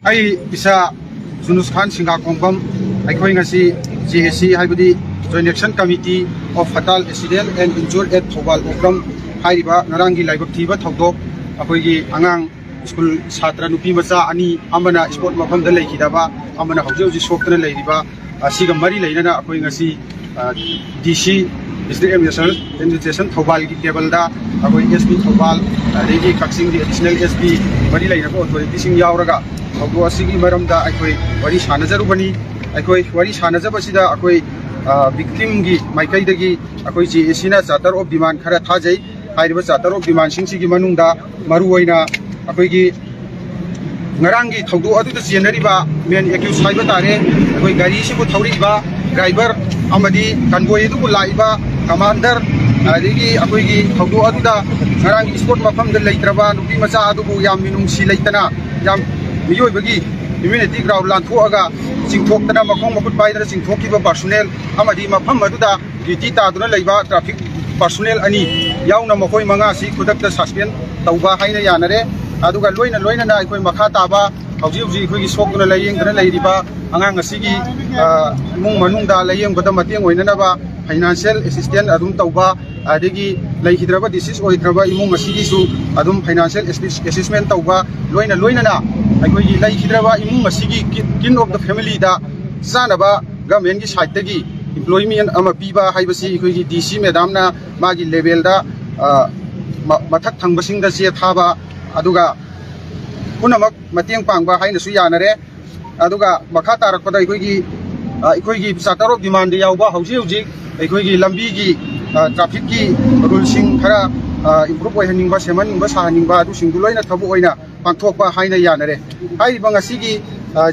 ai isa Junus Khan Singa Kongpam aikoi ngasi GAC haibadi Joint Action Committee of Fatal Accident and Injured at Thobal Okram hairiba ngarangi laibak thiba thodok akoigi angang school chhatra nupi macha ani amana sport mafam da lekhidaba amana hauji hauji soktana leiriba asiga mari leinana akoi ngasi DC District Administration Thobal ki table da akoi SP Thobal regi Kaksing di additional SP mari leina ko authority sing yauraga auto asigi maramda akoi wari sanajarubani akoi wari sanajabasida akoi victim gi maikai dagi akoi GAC na charter of demand khara thajai hairiba charter of demand sing sigi manungda maru oina akoi gi ngarangi thaudu adu da jenariba main accused haiba tare akoi gari sibu thauriba driver amadi convoy du laiba commander adigi akoi gi thaudu adu da ngarangi sport mafam da leitraba nupi macha adu bu yam minung si leitana yam miyoi bagi immunity ground lan thuaga singthok tana makhong makut paidana singthok ki ba personnel amadi mafam adu da duty ta duna leiba traffic personnel ani yauna makoi manga si kudak da suspend tauba haina yanare aduga loina na akoi makha taba hauji hauji khoi gi sokuna layeng dana leiriba angang asigi mung manung da layeng goda mateng oina na ba financial assistance adum tauba adigi leihidraba disease oidraba imung asigi su adum financial assessment tauba loina na akoi gi leihidraba imung asigi kin of the family da sanaba government gi side tagi employment ama piba haibasi akoi gi DC madam na magi level da mathak thangbasing da se thaba aduga punamak mateng pangba haina su yanare aduga makha tarakpada ikoi gi charter of demand yauba hauji ikoi gi lambi gi traffic gi rule sing khara improve oi haningba seman ba sahaningba adu singdu loina thabu oina pangthokba haina yanare hai bangasi gi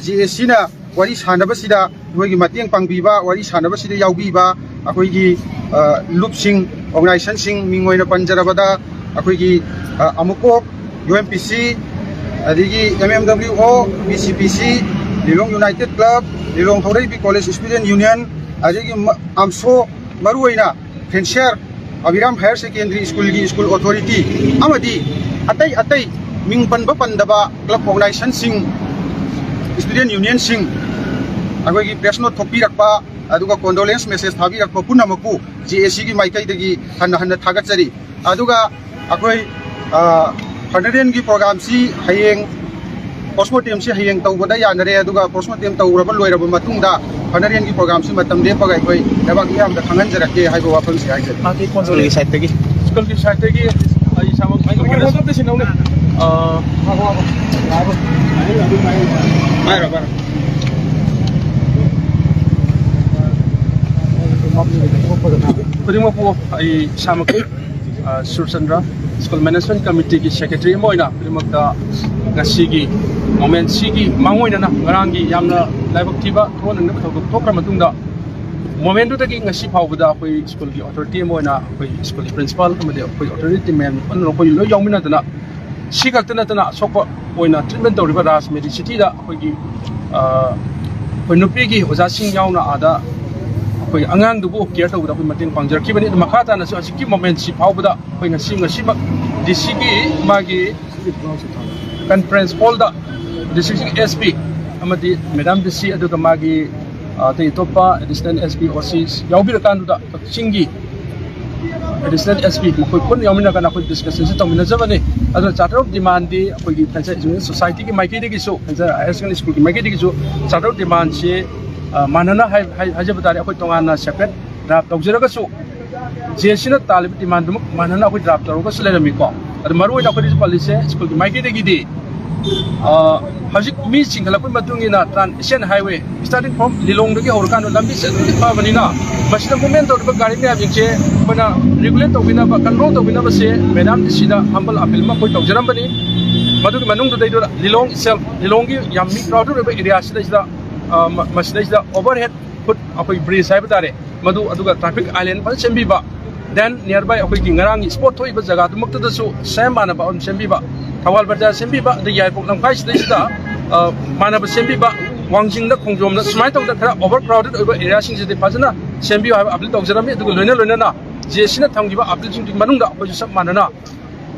GAC na wari sanaba sida ikoi gi mateng pangbiba wari sanaba sida yaubiba akoi gi loop sing organization sing mingoina panjarabada akoi gi amukok UMPC adigi MMWO BCPC Lilong United Club Lilong Thoraibi College Student Union adigi amso maruina Fencer Aviram Higher Secondary School gi school authority amadi atai mingpan ba pandaba club organization sing student union sing agoi gi press note thopi rakpa aduga condolence message thabi rakpa punamaku GAC gi maikai dagi hanna thagachari aduga akoi Federation की programme से हयेंग postmortem से हयेंग तौबदा यानरे अदुगा postmortem तौरब लोइरब मतुंगदा Federation की programme से मतम लेपगा कोई लेबाक यामदा खंगनजरके हाइबो वाफम से हाइजे आके स्कूल की साइड तगी आई सामक माइ को से नौने Pudimappo ay samak Surchandra School Management Committee ki Secretary moina primakta ngasigi moment sigi mangoina na ngarangi yamna laibak thiba thon na thokra matungda moment tu taki ngasi phawda koi school ki authority moina koi school principal amade koi authority man anno koi lo yawmina dana sigaktana tana sokpa oina treatment tawriba Rajmehri city da koi ki koi nupi gi oja sing yauna ada koi angang dubu care tawda koi mating pangjar ki bani makhata na so asiki moment si phawda koi ngasi mak DCG magi conference hall da district SP amadi madam DC aduga magi te topa additional SP OCs yaubira kanu da singi additional SP koi kun yaumina kana koi discussion se tomina jabane adu charter of demand di koi gi franchise society ki maiki de gi so higher secondary school ki maiki de gi so charter of demand se manana hajabadari koi tongana separate draft tawjiraga so JC na talib demand dum manana koi draft taro ko sele mi ko adu maru ina koi policy school ki maiki de gi di hajik mi singhala koi matungina transition highway starting from Lilong dagi horkan lambi se pa banina masida movement to gari ne abinche bana regulate to bina ba control to bina ba se madam sida humble appeal ma koi tawjaram bani madu ki manung dai do Lilong itself Lilong gi yammi crowded area sida masida overhead put akoi bridge hai batare madu aduga traffic island pa sembi ba then nearby akoi ki ngarang sport thoi ba jaga tu mukta da su same mana ba on sembi ba Thawal Bazaar sembi ba the yai pok langkai sida mana ba sembi ba wangjing da khongjom na smai tong da khara overcrowded over area sing je phajana sembi ha appeal tong jarami aduga loina na JC na thamgi ba appeal sing manung da akoi sab mana na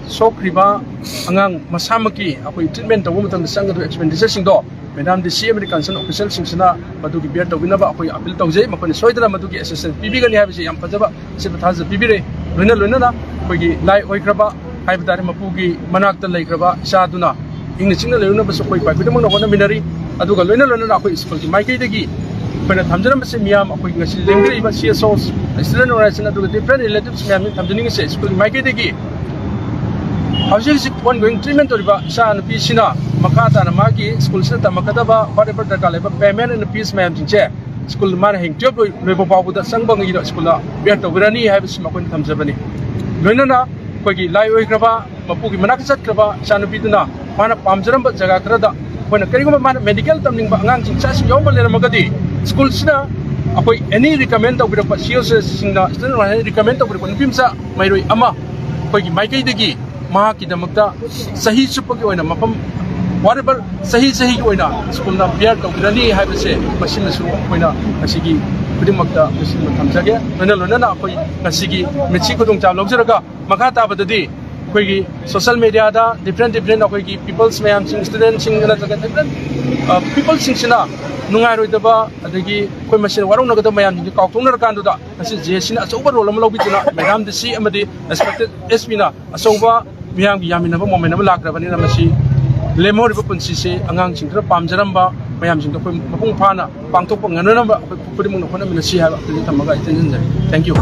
sokriba angang masamaki akoi treatment tawu mutam sang do expenditure sing do madam the CM concern official sing sana madu ki bear tawina ba akoi appeal tawjai makoni soidana madu ki assistance pibi gani habisi yam fajaba se bathaza pibi re loina na koi gi lai oikraba haibdar mapugi manakta laikraba saduna ingni chingna leuna ba sokoi pai bidam no hona minari aduga loina na akoi school ki maikai degi koina thamjana se miyam akoi ngasi lengri ba CSOs student organization aduga different relatives miyam thamjani se school ki maikai degi houses ongoing treatment or Shan Pisina, Makata and Maki, school center Makataba, whatever the Kaleba, payment and peace man chair, school managing job, River with the Sangbang school, we have to Virani have Smakun Tamzabani. Lunana, Kogi, Lai Grava, Mapuki Manakasat Krava, Shanapituna, Mana Pamzaramba Jagakrada, when a Karigama medical tumbling Bangang, Chas Yomal and Magadi, school sina, any recommend of the Pasios, still recommend of the Pimsa, Mairi Ama, Kogi Mike Degi. Mahaki damakta sahi supagi oina mapam whatever sahi oina school na bear to grani haibase machine su oina asigi kudimakta machine thamjage nana na koi asigi mechi kudung cha lobjaraga makha ta badadi koi gi social media da different akoi gi peoples mayam sing students sing na different people sing sina nungai roidaba adagi koi machine warong nagada mayam gi kautong na kan da asi jesina asoba role am lobituna madam the C amadi respected SP na asoba miyam gi yaminaba moment am lakrabani na masi lemor ba punsi se angang singtra pamjaramba mayam sing ko mapung phana pangtok panganana ba pudi mung khona mina si ha ba tamaga itenjin thank you